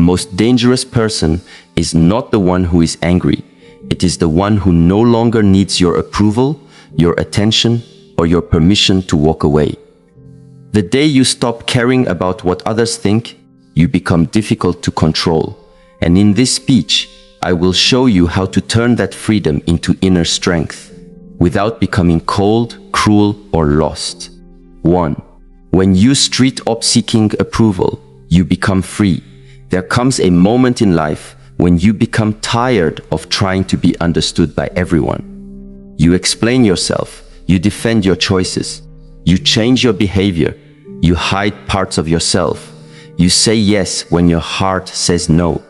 most dangerous person is not the one who is angry. It is the one who no longer needs your approval, your attention, or your permission to walk away. The day you stop caring about what others think, you become difficult to control. And in this speech, I will show you how to turn that freedom into inner strength, without becoming cold, cruel, or lost. 1. When you stop seeking approval, you become free. There comes a moment in life when you become tired of trying to be understood by everyone. You explain yourself, you defend your choices, you change your behavior, you hide parts of yourself, you say yes when your heart says no.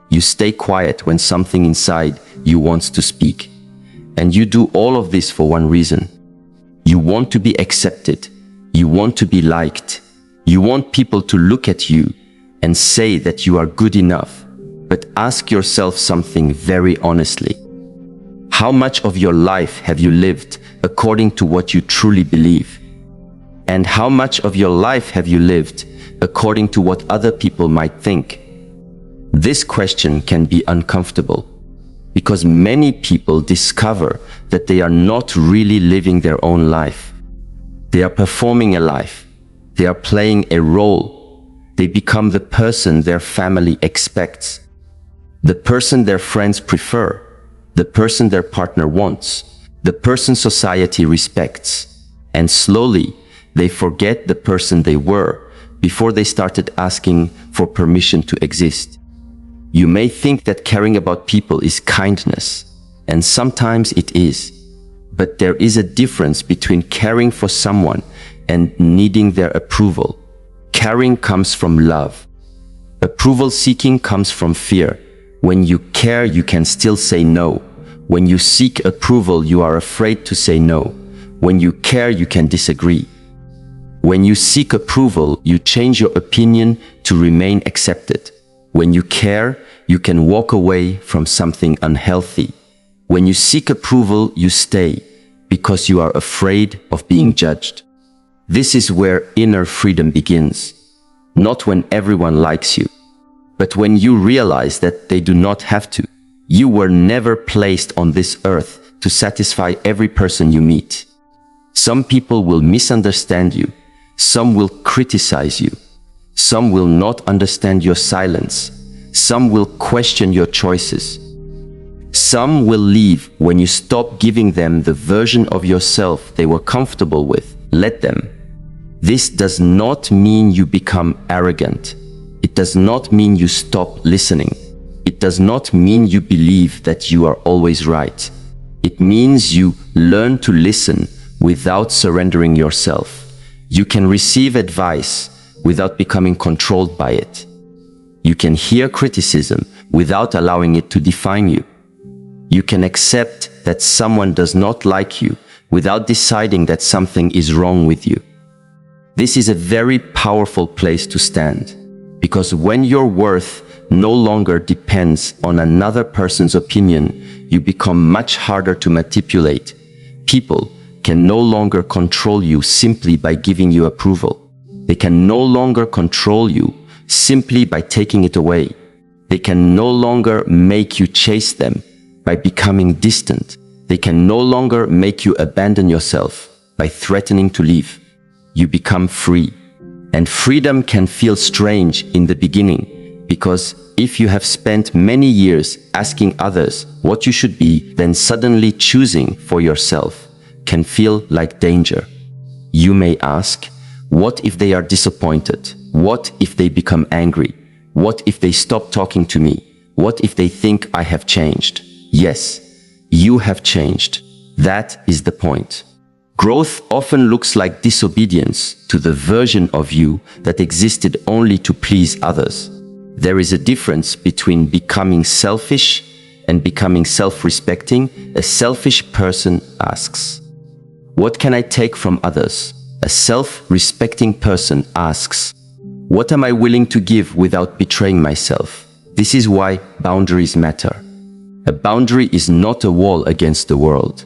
You stay quiet when something inside you wants to speak. And you do all of this for one reason. You want to be accepted. You want to be liked. You want people to look at you and say that you are good enough. But ask yourself something very honestly. How much of your life have you lived according to what you truly believe? And how much of your life have you lived according to what other people might think? This question can be uncomfortable because many people discover that they are not really living their own life. They are performing a life. They are playing a role. They become the person their family expects, the person their friends prefer, the person their partner wants, the person society respects. And slowly, they forget the person they were before they started asking for permission to exist. You may think that caring about people is kindness, and sometimes it is. But there is a difference between caring for someone and needing their approval. Caring comes from love. Approval seeking comes from fear. When you care, you can still say no. When you seek approval, you are afraid to say no. When you care, you can disagree. When you seek approval, you change your opinion to remain accepted. When you care, you can walk away from something unhealthy. When you seek approval, you stay because you are afraid of being judged. This is where inner freedom begins. Not when everyone likes you, but when you realize that they do not have to. You were never placed on this earth to satisfy every person you meet. Some people will misunderstand you. Some will criticize you. Some will not understand your silence. Some will question your choices. Some will leave when you stop giving them the version of yourself they were comfortable with. Let them. This does not mean you become arrogant. It does not mean you stop listening. It does not mean you believe that you are always right. It means you learn to listen without surrendering yourself. You can receive advice without becoming controlled by it. You can hear criticism without allowing it to define you. You can accept that someone does not like you without deciding that something is wrong with you. This is a very powerful place to stand, because when your worth no longer depends on another person's opinion, you become much harder to manipulate. People can no longer control you simply by giving you approval. They can no longer control you simply by taking it away. They can no longer make you chase them by becoming distant. They can no longer make you abandon yourself by threatening to leave. You become free. And freedom can feel strange in the beginning, because if you have spent many years asking others what you should be, then suddenly choosing for yourself can feel like danger. You may ask, what if they are disappointed? What if they become angry? What if they stop talking to me? What if they think I have changed? Yes, you have changed. That is the point. Growth often looks like disobedience to the version of you that existed only to please others. There is a difference between becoming selfish and becoming self-respecting. A selfish person asks, what can I take from others? A self-respecting person asks, what am I willing to give without betraying myself? This is why boundaries matter. A boundary is not a wall against the world.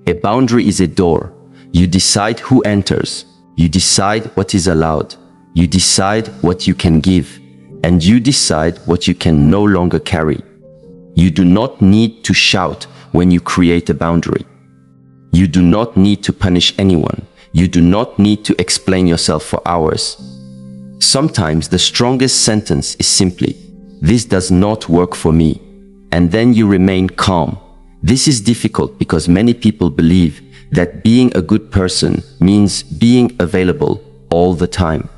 A boundary is a door. You decide who enters. You decide what is allowed. You decide what you can give. and you decide what you can no longer carry. You do not need to shout when you create a boundary. You do not need to punish anyone. You do not need to explain yourself for hours. Sometimes the strongest sentence is simply, "This does not work for me," and then you remain calm. This is difficult because many people believe that being a good person means being available all the time.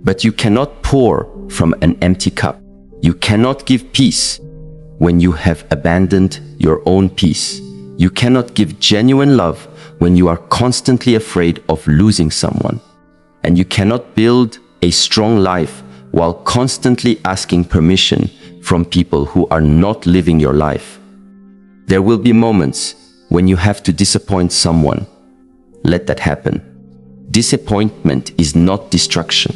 But you cannot pour from an empty cup. You cannot give peace when you have abandoned your own peace. You cannot give genuine love when you are constantly afraid of losing someone. And you cannot build a strong life while constantly asking permission from people who are not living your life. There will be moments when you have to disappoint someone. Let that happen. Disappointment is not destruction.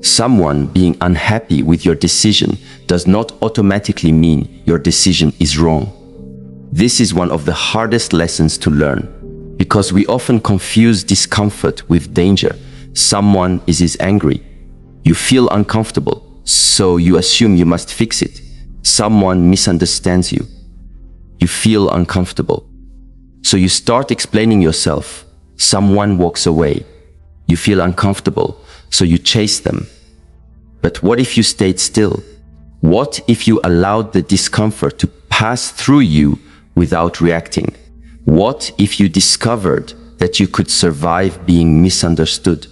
Someone being unhappy with your decision does not automatically mean your decision is wrong. This is one of the hardest lessons to learn, because we often confuse discomfort with danger. Someone is angry. You feel uncomfortable, so you assume you must fix it. Someone misunderstands you. You feel uncomfortable, so you start explaining yourself. Someone walks away. You feel uncomfortable, so you chase them. But what if you stayed still? What if you allowed the discomfort to pass through you without reacting? What if you discovered that you could survive being misunderstood?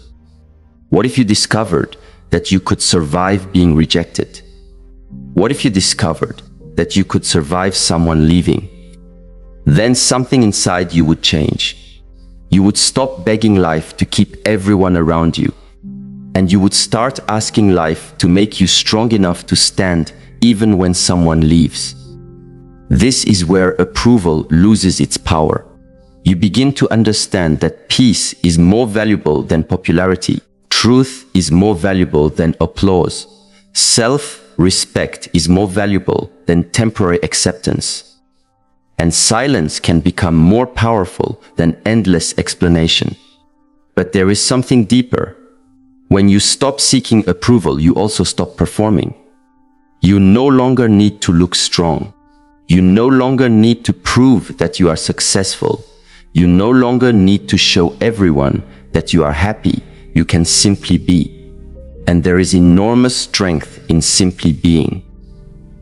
What if you discovered that you could survive being rejected? What if you discovered that you could survive someone leaving? Then something inside you would change. You would stop begging life to keep everyone around you. And you would start asking life to make you strong enough to stand even when someone leaves. This is where approval loses its power. You begin to understand that peace is more valuable than popularity. Truth is more valuable than applause. Self-respect is more valuable than temporary acceptance. And silence can become more powerful than endless explanation. But there is something deeper. When you stop seeking approval, you also stop performing. You no longer need to look strong. You no longer need to prove that you are successful. You no longer need to show everyone that you are happy. You can simply be. And there is enormous strength in simply being.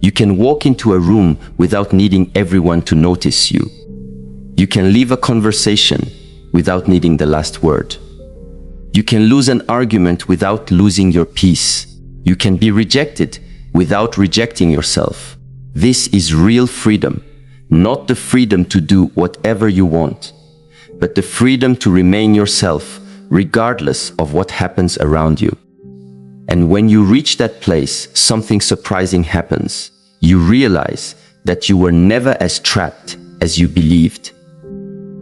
You can walk into a room without needing everyone to notice you. You can leave a conversation without needing the last word. You can lose an argument without losing your peace. You can be rejected without rejecting yourself. This is real freedom, not the freedom to do whatever you want, but the freedom to remain yourself regardless of what happens around you. And when you reach that place, something surprising happens. You realize that you were never as trapped as you believed.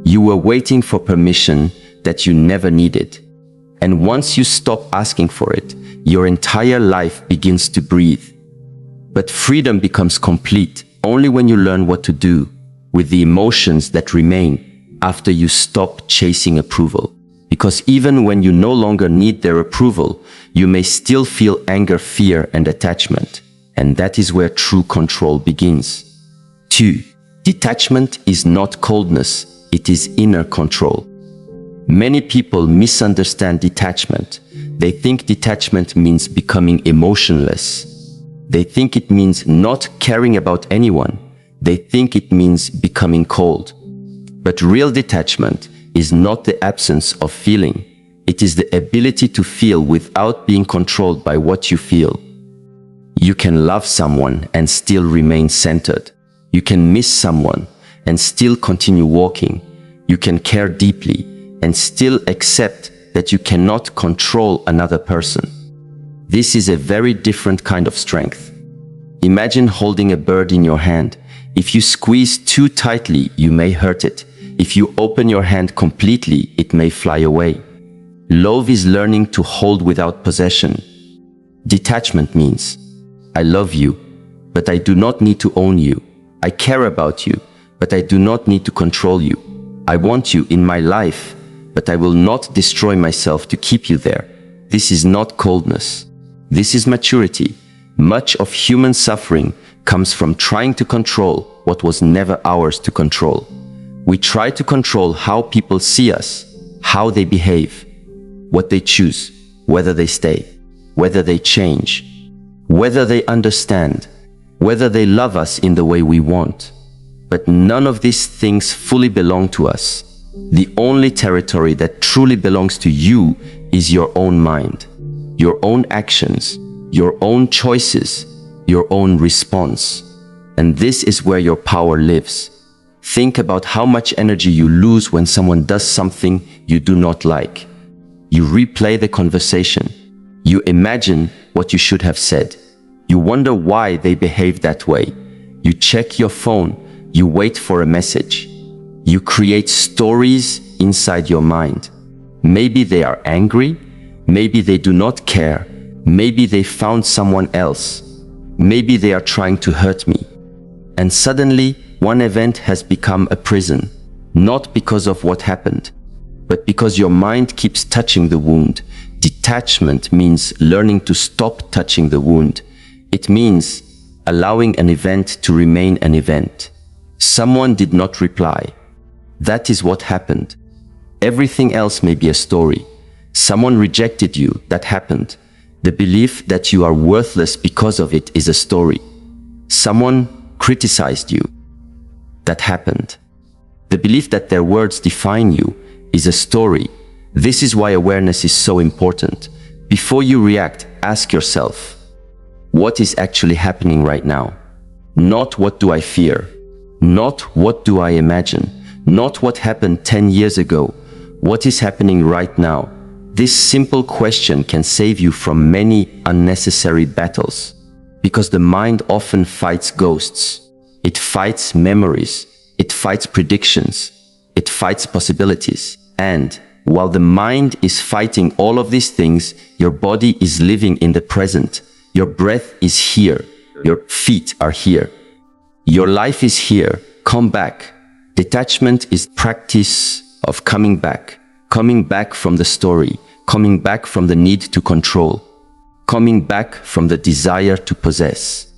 You were waiting for permission that you never needed. And once you stop asking for it, your entire life begins to breathe. But freedom becomes complete only when you learn what to do with the emotions that remain after you stop chasing approval. Because even when you no longer need their approval, you may still feel anger, fear, and attachment. And that is where true control begins. 2. Detachment is not coldness, it is inner control. Many people misunderstand detachment. They think detachment means becoming emotionless. They think it means not caring about anyone. They think it means becoming cold. But real detachment is not the absence of feeling. It is the ability to feel without being controlled by what you feel. You can love someone and still remain centered. You can miss someone and still continue walking. You can care deeply and still accept that you cannot control another person. This is a very different kind of strength. Imagine holding a bird in your hand. If you squeeze too tightly, you may hurt it. If you open your hand completely, it may fly away. Love is learning to hold without possession. Detachment means, I love you, but I do not need to own you. I care about you, but I do not need to control you. I want you in my life, but I will not destroy myself to keep you there. This is not coldness. This is maturity. Much of human suffering comes from trying to control what was never ours to control. We try to control how people see us, how they behave, what they choose, whether they stay, whether they change, whether they understand, whether they love us in the way we want. But none of these things fully belong to us. The only territory that truly belongs to you is your own mind, your own actions, your own choices, your own response. And this is where your power lives. Think about how much energy you lose when someone does something you do not like. You replay the conversation. You imagine what you should have said. You wonder why they behaved that way. You check your phone. You wait for a message. You create stories inside your mind. Maybe they are angry. Maybe they do not care. Maybe they found someone else. Maybe they are trying to hurt me. And suddenly, one event has become a prison, not because of what happened, but because your mind keeps touching the wound. Detachment means learning to stop touching the wound. It means allowing an event to remain an event. Someone did not reply. That is what happened. Everything else may be a story. Someone rejected you. That happened. The belief that you are worthless because of it is a story. Someone criticized you. That happened. The belief that their words define you is a story. This is why awareness is so important. Before you react, ask yourself, what is actually happening right now? Not what do I fear? Not what do I imagine? Not what happened 10 years ago. What is happening right now? This simple question can save you from many unnecessary battles. Because the mind often fights ghosts. It fights memories. It fights predictions. It fights possibilities. And while the mind is fighting all of these things, your body is living in the present. Your breath is here. Your feet are here. Your life is here. Come back. Detachment is practice of coming back from the story, coming back from the need to control, coming back from the desire to possess,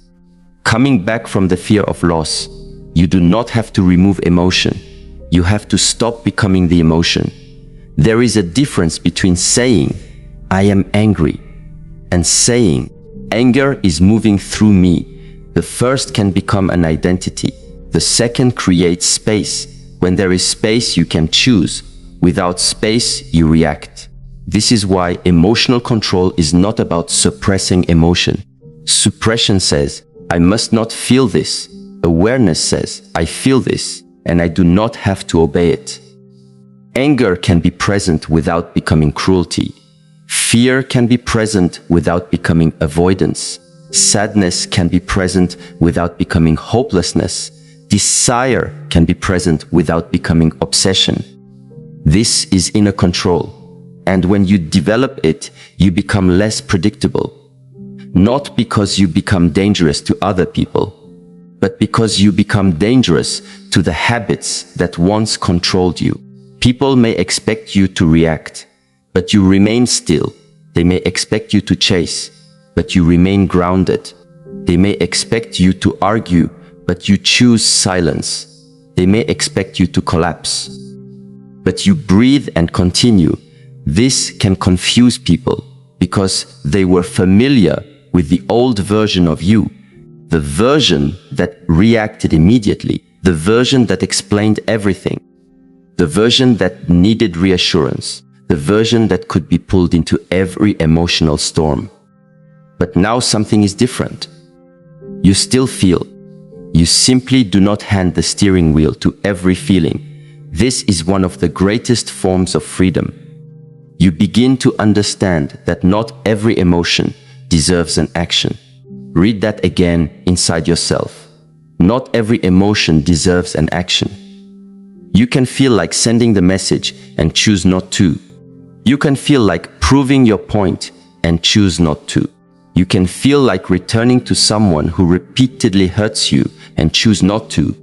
coming back from the fear of loss. You do not have to remove emotion. You have to stop becoming the emotion. There is a difference between saying, I am angry, and saying, anger is moving through me. The first can become an identity. The second creates space. When there is space, you can choose. Without space, you react. This is why emotional control is not about suppressing emotion. Suppression says, I must not feel this. Awareness says, I feel this, and I do not have to obey it. Anger can be present without becoming cruelty. Fear can be present without becoming avoidance. Sadness can be present without becoming hopelessness. Desire can be present without becoming obsession. This is inner control. And when you develop it, you become less predictable. Not because you become dangerous to other people, but because you become dangerous to the habits that once controlled you. People may expect you to react, but you remain still. They may expect you to chase, but you remain grounded. They may expect you to argue, but you choose silence. They may expect you to collapse, but you breathe and continue. This can confuse people because they were familiar with the old version of you, the version that reacted immediately, the version that explained everything, the version that needed reassurance, the version that could be pulled into every emotional storm. But now something is different. You still feel. You simply do not hand the steering wheel to every feeling. This is one of the greatest forms of freedom. You begin to understand that not every emotion deserves an action. Read that again inside yourself. Not every emotion deserves an action. You can feel like sending the message and choose not to. You can feel like proving your point and choose not to. You can feel like returning to someone who repeatedly hurts you and choose not to.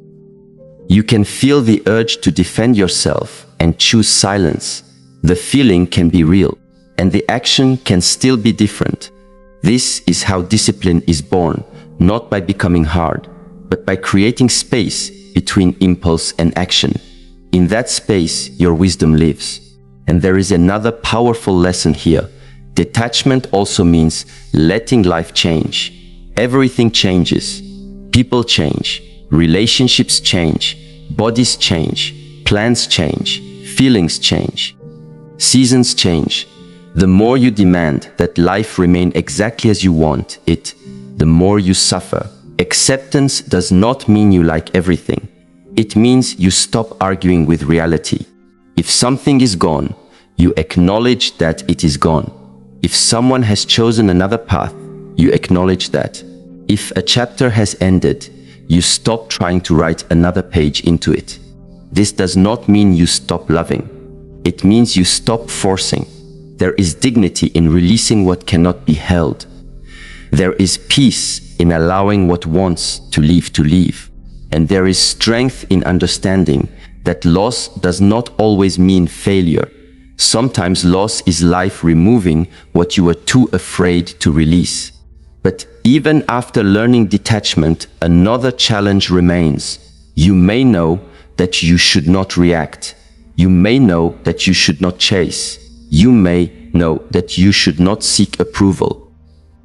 You can feel the urge to defend yourself and choose silence. The feeling can be real, and the action can still be different. This is how discipline is born, not by becoming hard, but by creating space between impulse and action. In that space, your wisdom lives. And there is another powerful lesson here. Detachment also means letting life change. Everything changes. People change. Relationships change. Bodies change. Plans change. Feelings change. Seasons change. The more you demand that life remain exactly as you want it, the more you suffer. Acceptance does not mean you like everything. It means you stop arguing with reality. If something is gone, you acknowledge that it is gone. If someone has chosen another path, you acknowledge that. If a chapter has ended, you stop trying to write another page into it. This does not mean you stop loving. It means you stop forcing. There is dignity in releasing what cannot be held. There is peace in allowing what wants to leave. And there is strength in understanding that loss does not always mean failure. Sometimes loss is life removing what you were too afraid to release. But even after learning detachment, another challenge remains. You may know that you should not react. You may know that you should not chase. You may know that you should not seek approval.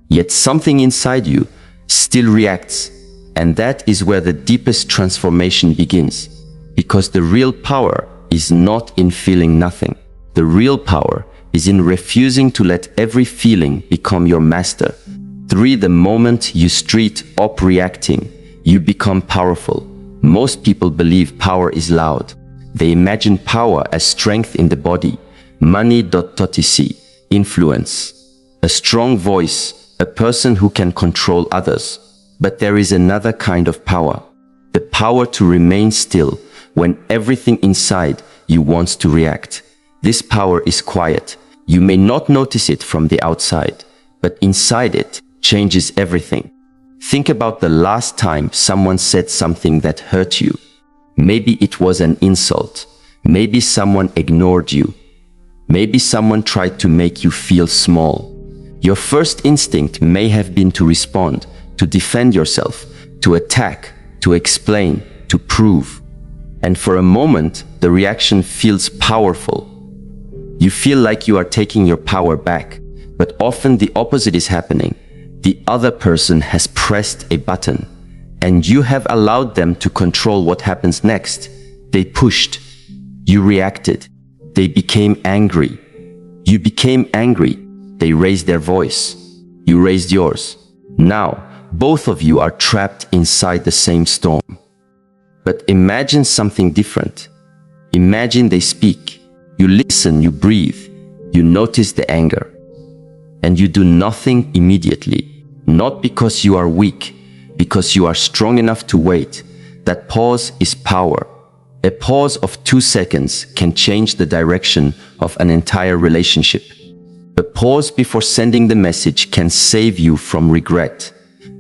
Yet something inside you still reacts. And that is where the deepest transformation begins. Because the real power is not in feeling nothing. The real power is in refusing to let every feeling become your master. 3. The moment you stop reacting, you become powerful. Most people believe power is loud. They imagine power as strength in the body, money.etc, influence, a strong voice, a person who can control others. But there is another kind of power, the power to remain still when everything inside you wants to react. This power is quiet. You may not notice it from the outside, but inside it changes everything. Think about the last time someone said something that hurt you. Maybe it was an insult. Maybe someone ignored you. Maybe someone tried to make you feel small. Your first instinct may have been to respond, to defend yourself, to attack, to explain, to prove. And for a moment, the reaction feels powerful. You feel like you are taking your power back, but often the opposite is happening. The other person has pressed a button, and you have allowed them to control what happens next. They pushed. You reacted. They became angry. You became angry. They raised their voice. You raised yours. Now, both of you are trapped inside the same storm. But imagine something different. Imagine they speak. You listen, you breathe. You notice the anger. And you do nothing immediately. Not because you are weak, because you are strong enough to wait. That pause is power. A pause of 2 seconds can change the direction of an entire relationship. A pause before sending the message can save you from regret.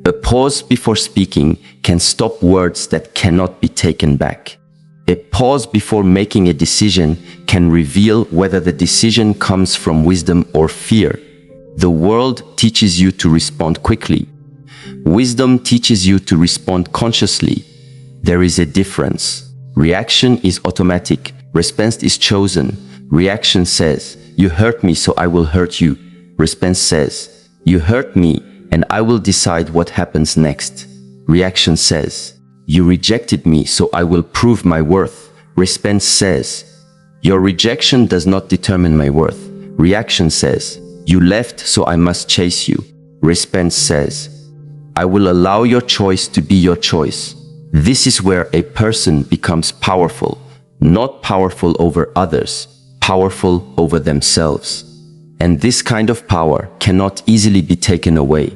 A pause before speaking can stop words that cannot be taken back. A pause before making a decision can reveal whether the decision comes from wisdom or fear. The world teaches you to respond quickly. Wisdom teaches you to respond consciously. There is a difference. Reaction is automatic. Response is chosen. Reaction says, "You hurt me, so I will hurt you." Response says, "You hurt me, and I will decide what happens next." Reaction says, "You rejected me, so I will prove my worth." Response says, "Your rejection does not determine my worth." Reaction says, "You left, so I must chase you." Response says, "I will allow your choice to be your choice." This is where a person becomes powerful, not powerful over others, powerful over themselves. And this kind of power cannot easily be taken away.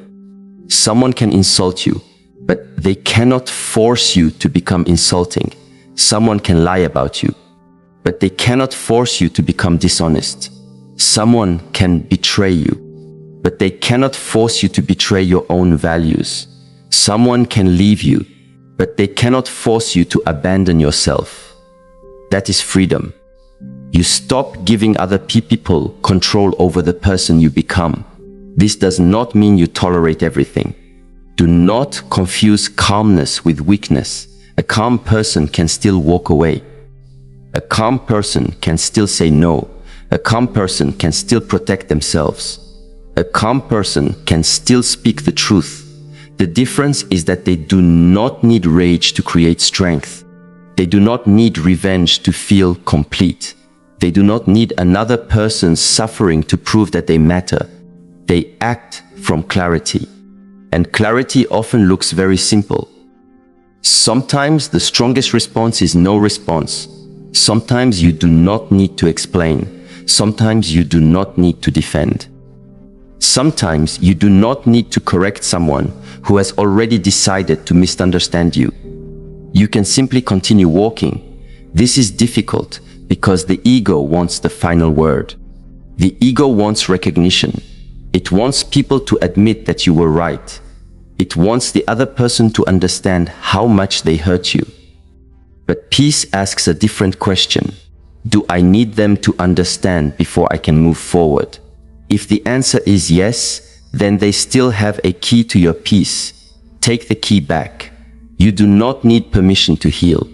Someone can insult you, but they cannot force you to become insulting. Someone can lie about you, but they cannot force you to become dishonest. Someone can betray you, but they cannot force you to betray your own values. Someone can leave you, but they cannot force you to abandon yourself. That is freedom. You stop giving other people control over the person you become. This does not mean you tolerate everything. Do not confuse calmness with weakness. A calm person can still walk away. A calm person can still say no. A calm person can still protect themselves. A calm person can still speak the truth. The difference is that they do not need rage to create strength. They do not need revenge to feel complete. They do not need another person's suffering to prove that they matter. They act from clarity. And clarity often looks very simple. Sometimes the strongest response is no response. Sometimes you do not need to explain. Sometimes you do not need to defend. Sometimes you do not need to correct someone who has already decided to misunderstand you. You can simply continue walking. This is difficult because the ego wants the final word. The ego wants recognition. It wants people to admit that you were right. It wants the other person to understand how much they hurt you. But peace asks a different question. Do I need them to understand before I can move forward? If the answer is yes, then they still have a key to your peace. Take the key back. You do not need permission to heal.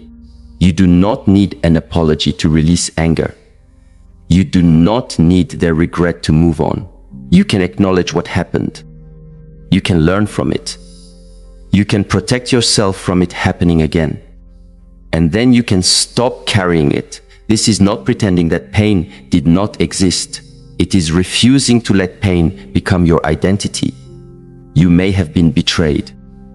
You do not need an apology to release anger. You do not need their regret to move on. You can acknowledge what happened. You can learn from it. You can protect yourself from it happening again. And then you can stop carrying it. This is not pretending that pain did not exist. It is refusing to let pain become your identity. You may have been betrayed,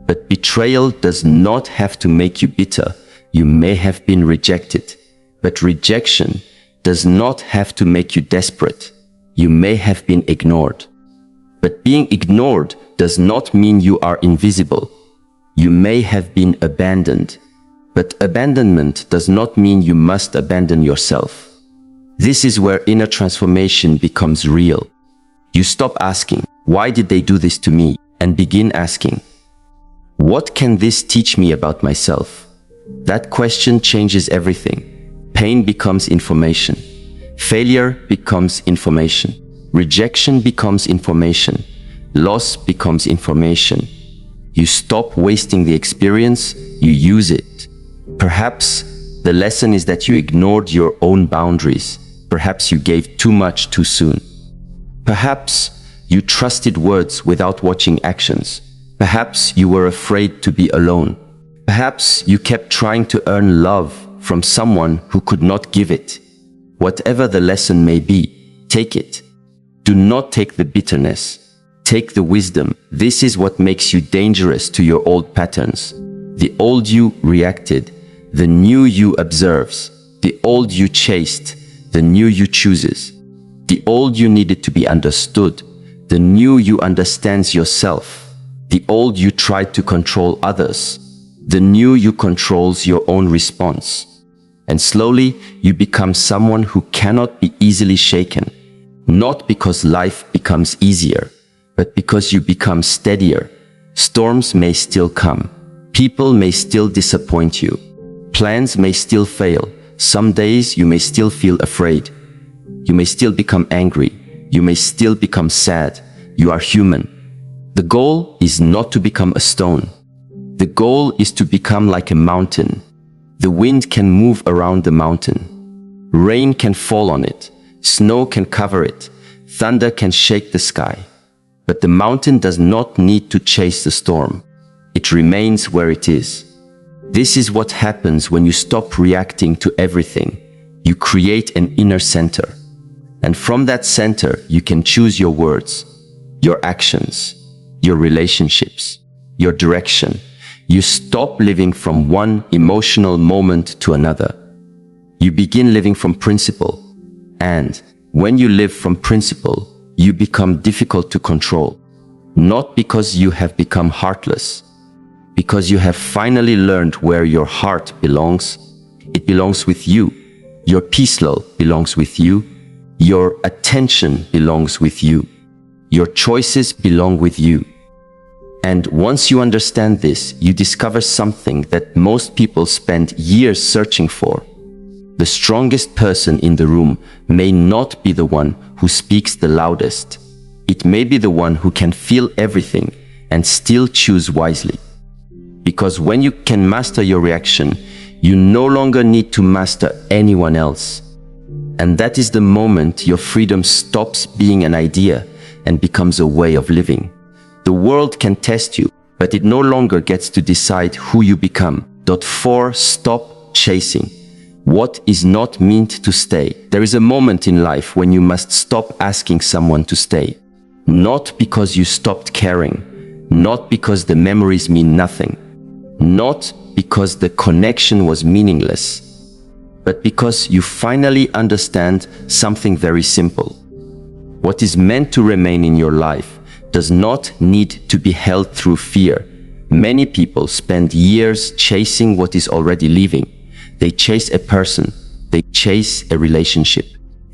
but betrayal does not have to make you bitter. You may have been rejected, but rejection does not have to make you desperate. You may have been ignored, but being ignored does not mean you are invisible. You may have been abandoned, but abandonment does not mean you must abandon yourself. This is where inner transformation becomes real. You stop asking, why did they do this to me? And begin asking, what can this teach me about myself? That question changes everything. Pain becomes information. Failure becomes information. Rejection becomes information. Loss becomes information. You stop wasting the experience, you use it. Perhaps the lesson is that you ignored your own boundaries. Perhaps you gave too much too soon. Perhaps you trusted words without watching actions. Perhaps you were afraid to be alone. Perhaps you kept trying to earn love from someone who could not give it. Whatever the lesson may be, take it. Do not take the bitterness. Take the wisdom. This is what makes you dangerous to your old patterns. The old you reacted. The new you observes. The old you chased. The new you chooses. The old you needed to be understood. The new you understands yourself. The old you tried to control others. The new you controls your own response. And slowly you become someone who cannot be easily shaken. Not because life becomes easier, but because you become steadier. Storms may still come. People may still disappoint you. Plans may still fail. Some days you may still feel afraid. You may still become angry. You may still become sad. You are human. The goal is not to become a stone. The goal is to become like a mountain. The wind can move around the mountain. Rain can fall on it. Snow can cover it. Thunder can shake the sky. But the mountain does not need to chase the storm. It remains where it is. This is what happens when you stop reacting to everything. You create an inner center. And from that center, you can choose your words, your actions, your relationships, your direction. You stop living from one emotional moment to another. You begin living from principle. And when you live from principle, you become difficult to control. Not because you have become heartless, because you have finally learned where your heart belongs. It belongs with you. Your peace level belongs with you. Your attention belongs with you. Your choices belong with you. And once you understand this, you discover something that most people spend years searching for. The strongest person in the room may not be the one who speaks the loudest. It may be the one who can feel everything and still choose wisely. Because when you can master your reaction, you no longer need to master anyone else. And that is the moment your freedom stops being an idea and becomes a way of living. The world can test you, but it no longer gets to decide who you become. 4. Stop chasing what is not meant to stay. There is a moment in life when you must stop asking someone to stay. Not because you stopped caring, not because the memories mean nothing, not because the connection was meaningless, but because you finally understand something very simple. What is meant to remain in your life does not need to be held through fear. Many people spend years chasing what is already leaving. They chase a person, they chase a relationship,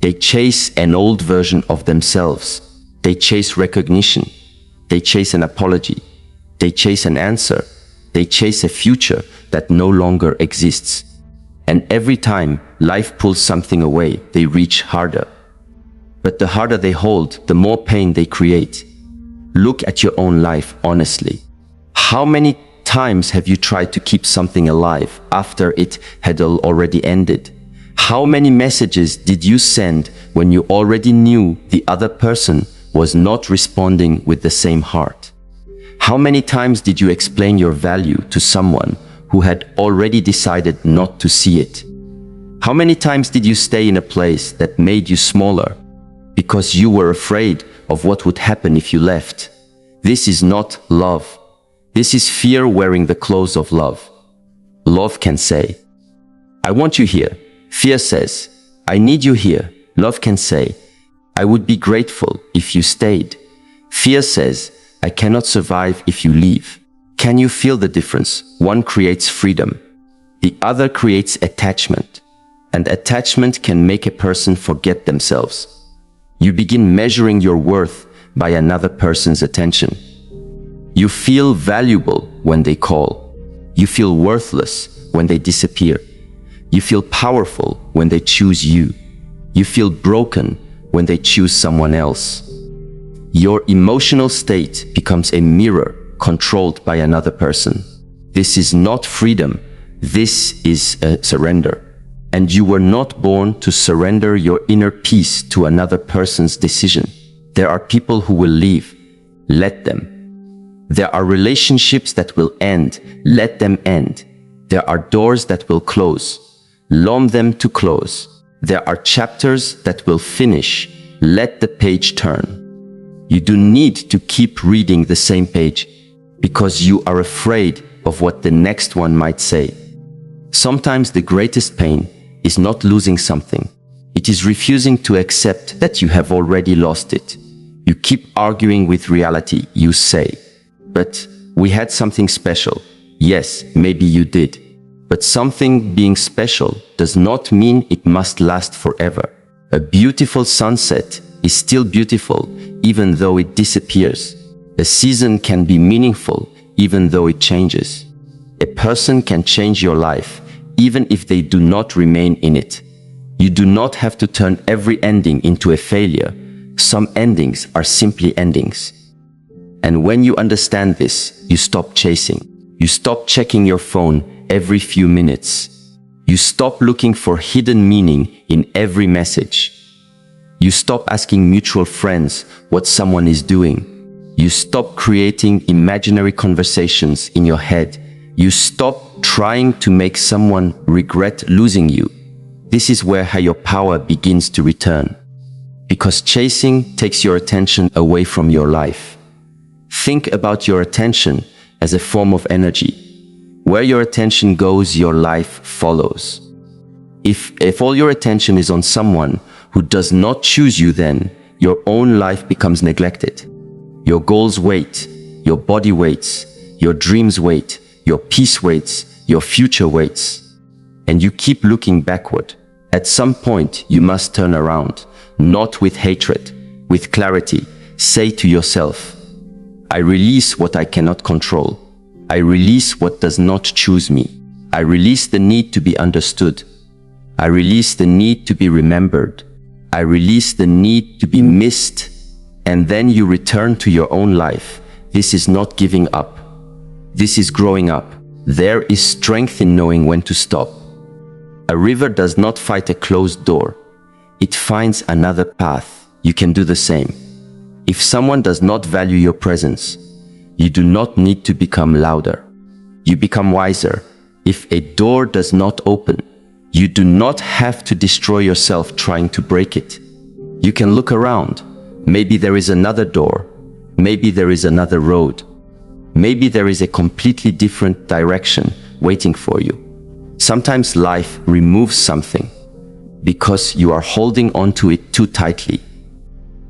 they chase an old version of themselves, they chase recognition, they chase an apology, they chase an answer, they chase a future that no longer exists. And every time life pulls something away, they reach harder. But the harder they hold, the more pain they create. Look at your own life honestly. How many times have you tried to keep something alive after it had already ended? How many messages did you send when you already knew the other person was not responding with the same heart? How many times did you explain your value to someone who had already decided not to see it? How many times did you stay in a place that made you smaller because you were afraid of what would happen if you left? This is not love. This is fear wearing the clothes of love. Love can say, I want you here. Fear says, I need you here. Love can say, I would be grateful if you stayed. Fear says, I cannot survive if you leave. Can you feel the difference? One creates freedom. The other creates attachment. And attachment can make a person forget themselves. You begin measuring your worth by another person's attention. You feel valuable when they call. You feel worthless when they disappear. You feel powerful when they choose you. You feel broken when they choose someone else. Your emotional state becomes a mirror controlled by another person. This is not freedom. This is a surrender. And you were not born to surrender your inner peace to another person's decision. There are people who will leave. Let them. There are relationships that will end. Let them end. There are doors that will close. Allow them to close. There are chapters that will finish. Let the page turn. You do need to keep reading the same page because you are afraid of what the next one might say. Sometimes the greatest pain is not losing something. It is refusing to accept that you have already lost it. You keep arguing with reality. You say, but we had something special. Yes, maybe you did. But something being special does not mean it must last forever. A beautiful sunset is still beautiful even though it disappears. A season can be meaningful even though it changes. A person can change your life even if they do not remain in it. You do not have to turn every ending into a failure. Some endings are simply endings. And when you understand this, you stop chasing. You stop checking your phone every few minutes. You stop looking for hidden meaning in every message. You stop asking mutual friends what someone is doing. You stop creating imaginary conversations in your head. You stop trying to make someone regret losing you. This is where your power begins to return. Because chasing takes your attention away from your life. Think about your attention as a form of energy. Where your attention goes, your life follows. If all your attention is on someone who does not choose you, then your own life becomes neglected. Your goals wait, your body waits, your dreams wait, your peace waits, your future waits. And you keep looking backward. At some point, you must turn around, not with hatred, with clarity. Say to yourself, I release what I cannot control. I release what does not choose me. I release the need to be understood. I release the need to be remembered. I release the need to be missed. and then you return to your own life. This is not giving up. This is growing up. There is strength in knowing when to stop. A river does not fight a closed door. It finds another path. You can do the same. If someone does not value your presence, you do not need to become louder. You become wiser. If a door does not open, you do not have to destroy yourself trying to break it. You can look around. Maybe there is another door. Maybe there is another road. Maybe there is a completely different direction waiting for you. Sometimes life removes something because you are holding on to it too tightly.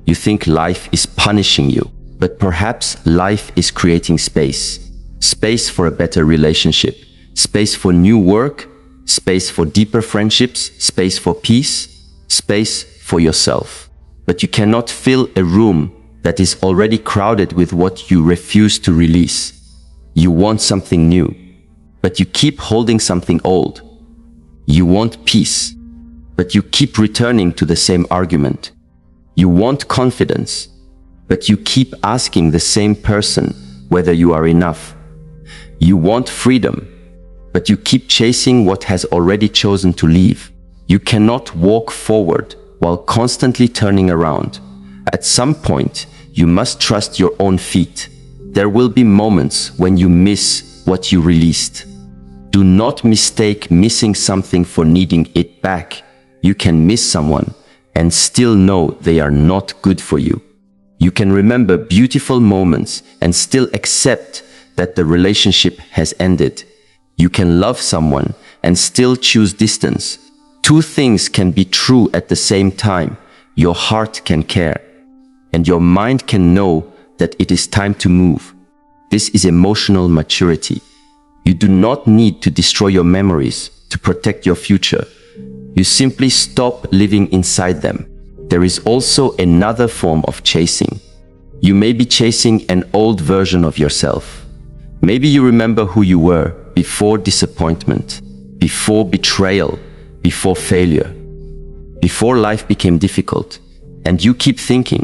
You think life is punishing you, but perhaps life is creating space. Space for a better relationship, space for new work, space for deeper friendships, space for peace, space for yourself. But you cannot fill a room that is already crowded with what you refuse to release. You want something new, but you keep holding something old. You want peace, but you keep returning to the same argument. You want confidence, but you keep asking the same person whether you are enough. You want freedom, but you keep chasing what has already chosen to leave. You cannot walk forward while constantly turning around. At some point, you must trust your own feet. There will be moments when you miss what you released. Do not mistake missing something for needing it back. You can miss someone and still know they are not good for you. You can remember beautiful moments and still accept that the relationship has ended. You can love someone and still choose distance. Two things can be true at the same time. Your heart can care, and your mind can know that it is time to move. This is emotional maturity. You do not need to destroy your memories to protect your future. You simply stop living inside them. There is also another form of chasing. You may be chasing an old version of yourself. Maybe you remember who you were before disappointment, before betrayal, before failure, before life became difficult, and you keep thinking,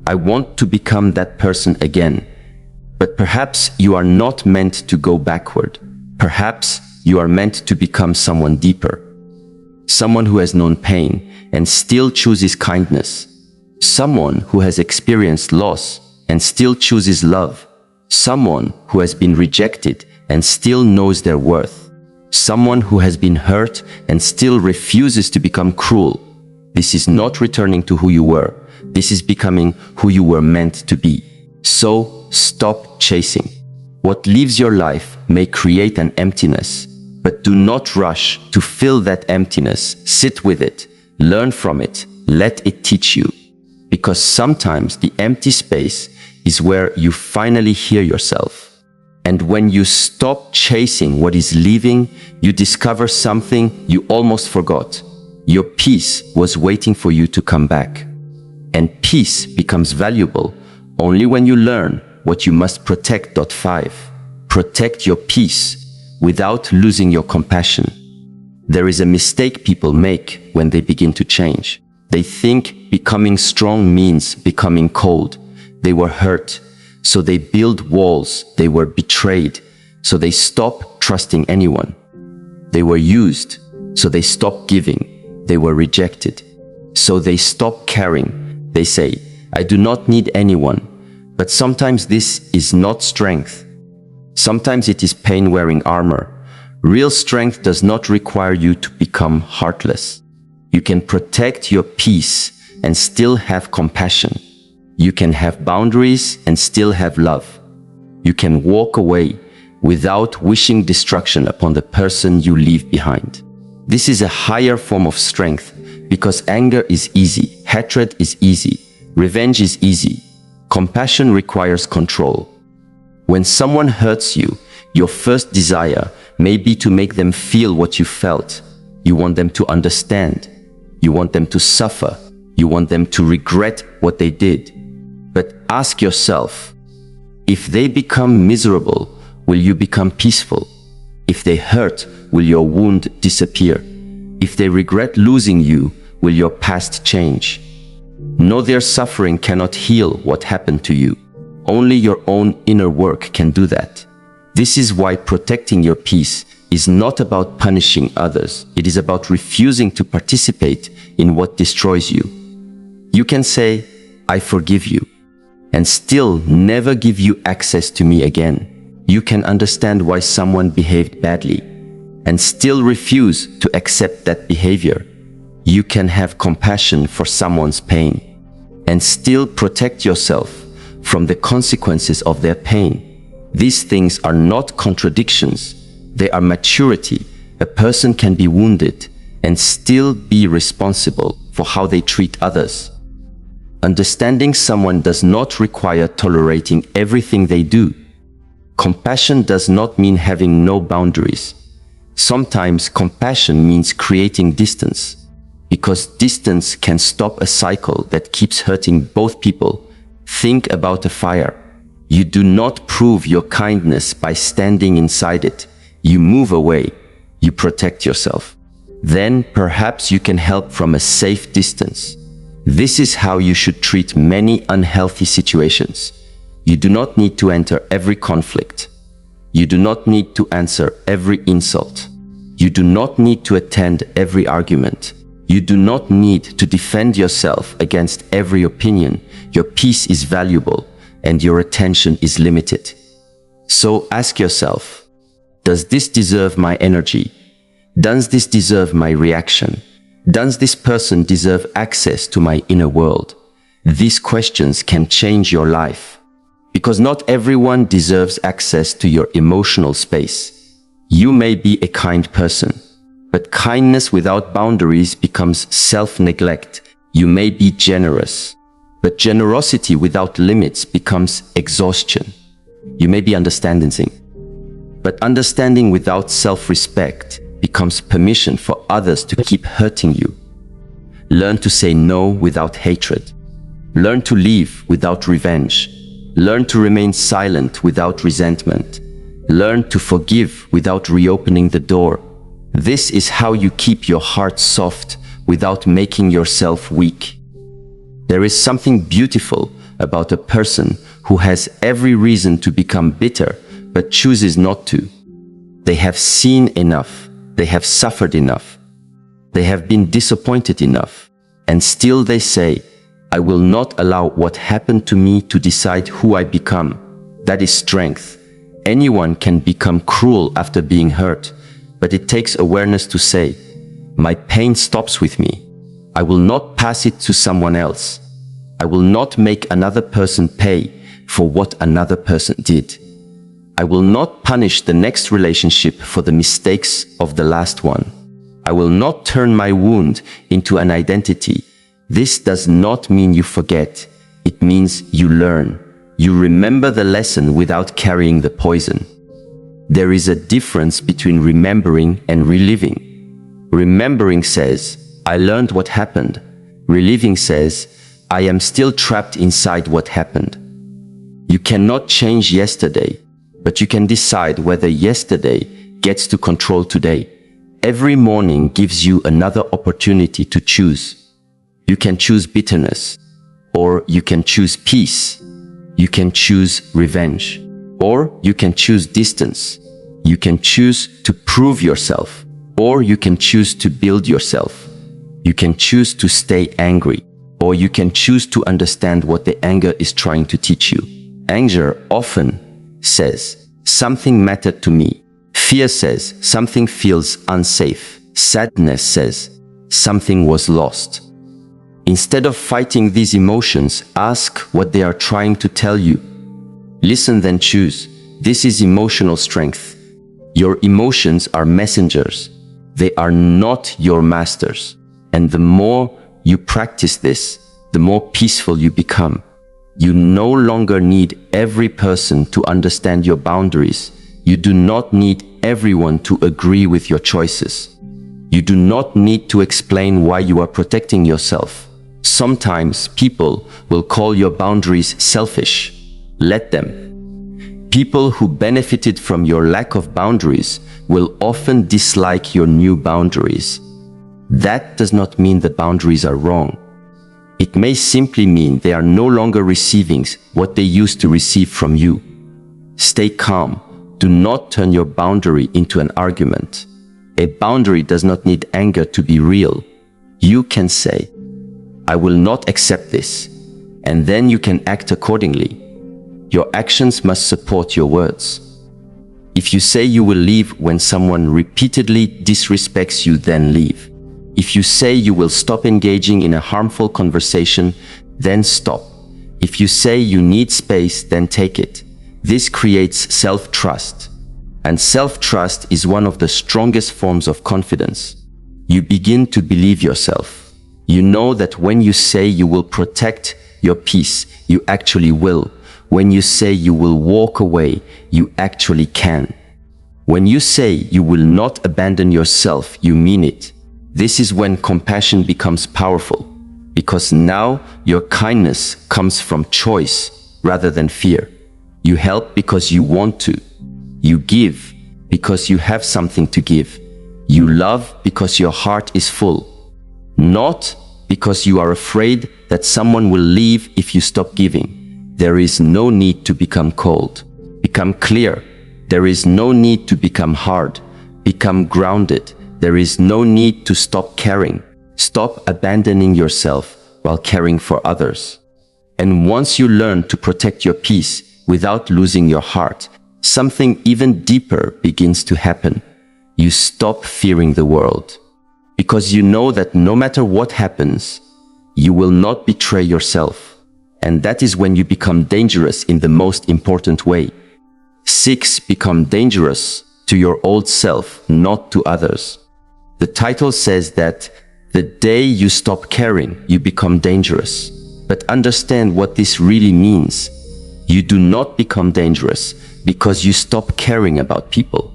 I want to become that person again. But perhaps you are not meant to go backward. Perhaps you are meant to become someone deeper. Someone who has known pain and still chooses kindness. Someone who has experienced loss and still chooses love. Someone who has been rejected and still knows their worth. Someone who has been hurt and still refuses to become cruel. This is not returning to who you were. This is becoming who you were meant to be. So stop chasing. What leaves your life may create an emptiness, but do not rush to fill that emptiness. Sit with it, learn from it, let it teach you. Because sometimes the empty space is where you finally hear yourself. And when you stop chasing what is leaving, you discover something you almost forgot. Your peace was waiting for you to come back. And peace becomes valuable only when you learn what you must protect. 5. Protect your peace without losing your compassion. There is a mistake people make when they begin to change. They think becoming strong means becoming cold. They were hurt, so they build walls. They were betrayed, so they stop trusting anyone. They were used, so they stopped giving. They were rejected, so they stop caring. They say, I do not need anyone. But sometimes this is not strength. Sometimes it is pain wearing armor. Real strength does not require you to become heartless. You can protect your peace and still have compassion. You can have boundaries and still have love. You can walk away without wishing destruction upon the person you leave behind. This is a higher form of strength because anger is easy, hatred is easy, revenge is easy. Compassion requires control. When someone hurts you, your first desire may be to make them feel what you felt. You want them to understand. You want them to suffer. You want them to regret what they did. But ask yourself, if they become miserable, will you become peaceful? If they hurt, will your wound disappear? If they regret losing you, will your past change? Know their suffering cannot heal what happened to you. Only your own inner work can do that. This is why protecting your peace is not about punishing others. It is about refusing to participate in what destroys you. You can say, "I forgive you," and still never give you access to me again. You can understand why someone behaved badly and still refuse to accept that behavior. You can have compassion for someone's pain and still protect yourself from the consequences of their pain. These things are not contradictions. They are maturity. A person can be wounded and still be responsible for how they treat others. Understanding someone does not require tolerating everything they do. Compassion does not mean having no boundaries. Sometimes compassion means creating distance, because distance can stop a cycle that keeps hurting both people. Think about a fire. You do not prove your kindness by standing inside it. You move away. You protect yourself. Then perhaps you can help from a safe distance. This is how you should treat many unhealthy situations. You do not need to enter every conflict. You do not need to answer every insult. You do not need to attend every argument. You do not need to defend yourself against every opinion. Your peace is valuable and your attention is limited. So ask yourself, does this deserve my energy? Does this deserve my reaction? Does this person deserve access to my inner world? These questions can change your life, because not everyone deserves access to your emotional space. You may be a kind person, but kindness without boundaries becomes self-neglect. You may be generous, but generosity without limits becomes exhaustion. You may be understanding, but understanding without self-respect becomes permission for others to keep hurting you. Learn to say no without hatred. Learn to leave without revenge. Learn to remain silent without resentment. Learn to forgive without reopening the door. This is how you keep your heart soft without making yourself weak. There is something beautiful about a person who has every reason to become bitter but chooses not to. They have seen enough. They have suffered enough. They have been disappointed enough. And still they say, "I will not allow what happened to me to decide who I become." That is strength. Anyone can become cruel after being hurt, but it takes awareness to say, "My pain stops with me. I will not pass it to someone else. I will not make another person pay for what another person did. I will not punish the next relationship for the mistakes of the last one. I will not turn my wound into an identity." This does not mean you forget. It means you learn. You remember the lesson without carrying the poison. There is a difference between remembering and reliving. Remembering says, "I learned what happened." Reliving says, "I am still trapped inside what happened." You cannot change yesterday, but you can decide whether yesterday gets to control today. Every morning gives you another opportunity to choose. You can choose bitterness, or you can choose peace. You can choose revenge, or you can choose distance. You can choose to prove yourself, or you can choose to build yourself. You can choose to stay angry, or you can choose to understand what the anger is trying to teach you. Anger often says, "Something mattered to me." Fear says, "Something feels unsafe." Sadness says, "Something was lost." Instead of fighting these emotions, ask what they are trying to tell you. Listen, then choose. This is emotional strength. Your emotions are messengers. They are not your masters. And the more you practice this, the more peaceful you become. You no longer need every person to understand your boundaries. You do not need everyone to agree with your choices. You do not need to explain why you are protecting yourself. Sometimes people will call your boundaries selfish. Let them. People who benefited from your lack of boundaries will often dislike your new boundaries. That does not mean the boundaries are wrong. It may simply mean they are no longer receiving what they used to receive from you. Stay calm. Do not turn your boundary into an argument. A boundary does not need anger to be real. You can say, "I will not accept this," and then you can act accordingly. Your actions must support your words. If you say you will leave when someone repeatedly disrespects you, then leave. If you say you will stop engaging in a harmful conversation, then stop. If you say you need space, then take it. This creates self-trust. And self-trust is one of the strongest forms of confidence. You begin to believe yourself. You know that when you say you will protect your peace, you actually will. When you say you will walk away, you actually can. When you say you will not abandon yourself, you mean it. This is when compassion becomes powerful, because now your kindness comes from choice rather than fear. You help because you want to. You give because you have something to give. You love because your heart is full, not because you are afraid that someone will leave if you stop giving. There is no need to become cold. Become clear. There is no need to become hard. Become grounded. There is no need to stop caring. Stop abandoning yourself while caring for others. And once you learn to protect your peace without losing your heart, something even deeper begins to happen. You stop fearing the world. Because you know that no matter what happens, you will not betray yourself. And that is when you become dangerous in the most important way. 6. Become dangerous to your old self, not to others. The title says that the day you stop caring, you become dangerous. But understand what this really means. You do not become dangerous because you stop caring about people.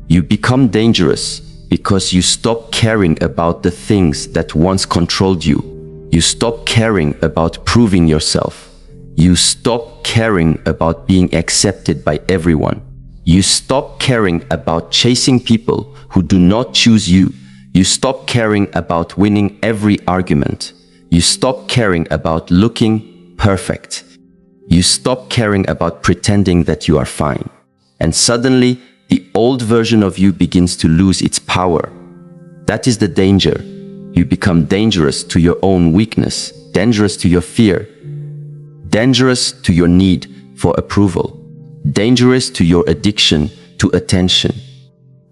You become dangerous because you stop caring about the things that once controlled you. You stop caring about proving yourself. You stop caring about being accepted by everyone. You stop caring about chasing people who do not choose you. You stop caring about winning every argument. You stop caring about looking perfect. You stop caring about pretending that you are fine. And suddenly, the old version of you begins to lose its power. That is the danger. You become dangerous to your own weakness, dangerous to your fear, dangerous to your need for approval, dangerous to your addiction to attention,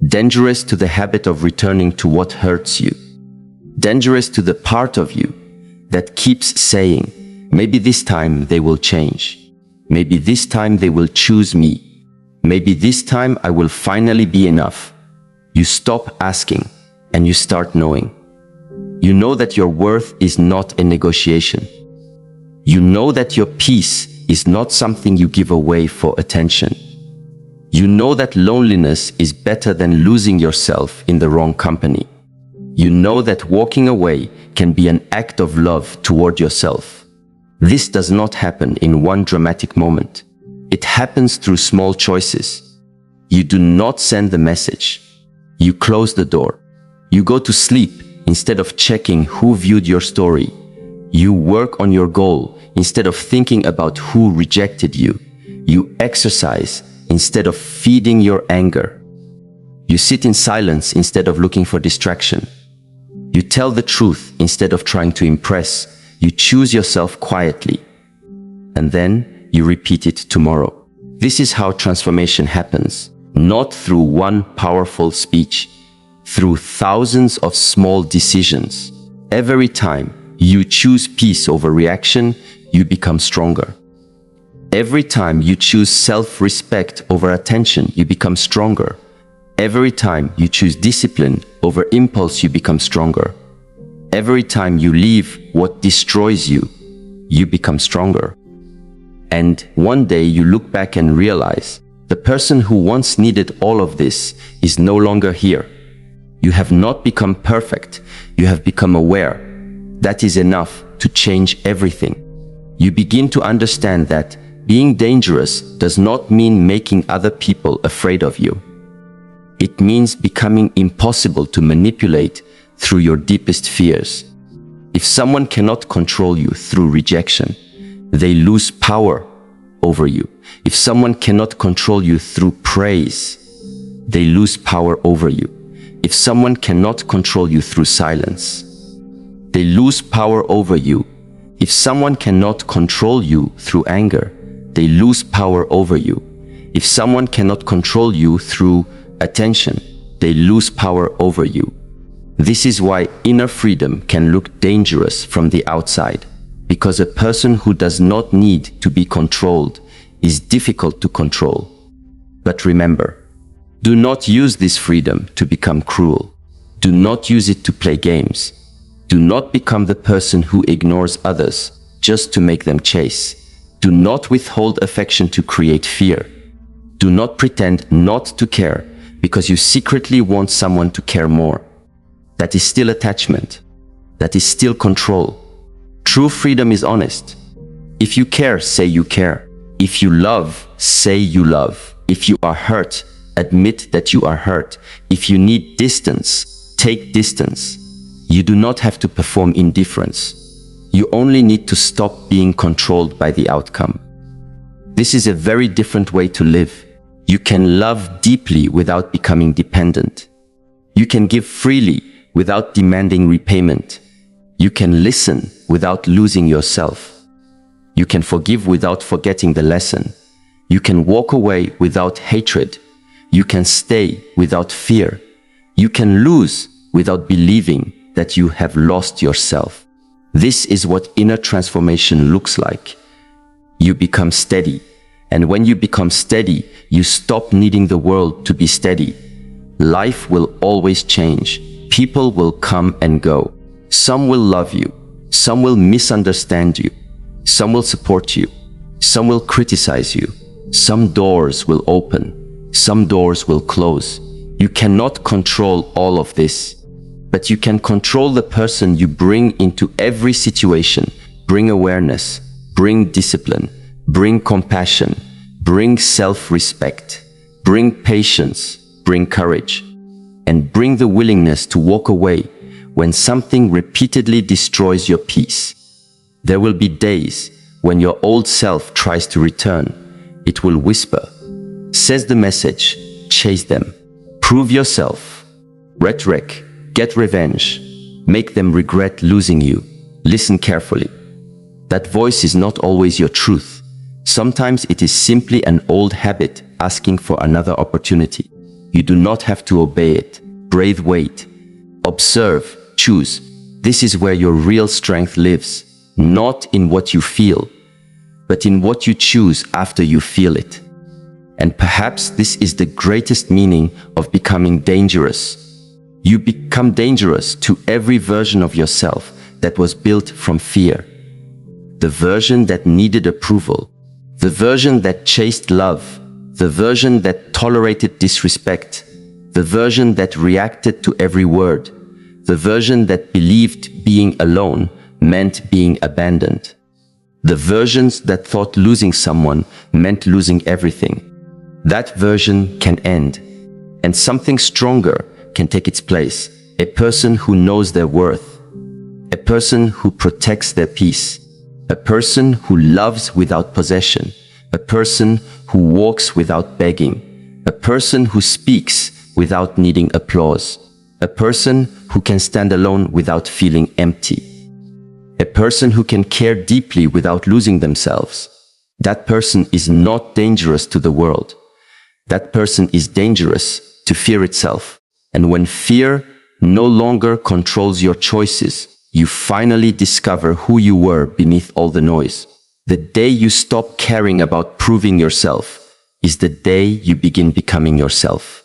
dangerous to the habit of returning to what hurts you, dangerous to the part of you that keeps saying, maybe this time they will change, maybe this time they will choose me, maybe this time I will finally be enough. You stop asking and you start knowing. You know that your worth is not a negotiation. You know that your peace is not something you give away for attention. You know that loneliness is better than losing yourself in the wrong company. You know that walking away can be an act of love toward yourself. This does not happen in one dramatic moment. It happens through small choices. You do not send the message. You close the door. You go to sleep instead of checking who viewed your story. You work on your goal instead of thinking about who rejected you. You exercise instead of feeding your anger. You sit in silence instead of looking for distraction. You tell the truth instead of trying to impress. You choose yourself quietly. And then you repeat it tomorrow. This is how transformation happens. Not through one powerful speech, through thousands of small decisions. Every time you choose peace over reaction, you become stronger. Every time you choose self-respect over attention, you become stronger. Every time you choose discipline over impulse, you become stronger. Every time you leave what destroys you, you become stronger. And one day you look back and realize the person who once needed all of this is no longer here. You have not become perfect. You have become aware. That is enough to change everything. You begin to understand that being dangerous does not mean making other people afraid of you. It means becoming impossible to manipulate through your deepest fears. If someone cannot control you through rejection, they lose power over you. If someone cannot control you through praise, they lose power over you. If someone cannot control you through silence, they lose power over you. If someone cannot control you through anger, they lose power over you. If someone cannot control you through attention, they lose power over you. This is why inner freedom can look dangerous from the outside, because a person who does not need to be controlled is difficult to control. But remember, do not use this freedom to become cruel. Do not use it to play games. Do not become the person who ignores others just to make them chase. Do not withhold affection to create fear. Do not pretend not to care because you secretly want someone to care more. That is still attachment. That is still control. True freedom is honest. If you care, say you care. If you love, say you love. If you are hurt, admit that you are hurt. If you need distance, take distance. You do not have to perform indifference. You only need to stop being controlled by the outcome. This is a very different way to live. You can love deeply without becoming dependent. You can give freely without demanding repayment. You can listen without losing yourself. You can forgive without forgetting the lesson. You can walk away without hatred. You can stay without fear. You can lose without believing that you have lost yourself. This is what inner transformation looks like. You become steady. And when you become steady, you stop needing the world to be steady. Life will always change. People will come and go. Some will love you. Some will misunderstand you. Some will support you. Some will criticize you. Some doors will open. Some doors will close. You cannot control all of this. But you can control the person you bring into every situation. Bring awareness, bring discipline, bring compassion, bring self-respect, bring patience, bring courage, and bring the willingness to walk away when something repeatedly destroys your peace. There will be days when your old self tries to return. It will whisper, says the message, chase them, prove yourself, rhetoric, get revenge, make them regret losing you. Listen carefully. That voice is not always your truth. Sometimes it is simply an old habit asking for another opportunity. You do not have to obey it. Breathe, wait, observe, choose. This is where your real strength lives, not in what you feel, but in what you choose after you feel it. And perhaps this is the greatest meaning of becoming dangerous. You become dangerous to every version of yourself that was built from fear. The version that needed approval, the version that chased love, the version that tolerated disrespect, the version that reacted to every word, the version that believed being alone meant being abandoned, the versions that thought losing someone meant losing everything. That version can end, and something stronger can take its place. A person who knows their worth, a person who protects their peace, a person who loves without possession, a person who walks without begging, a person who speaks without needing applause, a person who can stand alone without feeling empty, a person who can care deeply without losing themselves. That person is not dangerous to the world. That person is dangerous to fear itself. And when fear no longer controls your choices, you finally discover who you were beneath all the noise. The day you stop caring about proving yourself is the day you begin becoming yourself.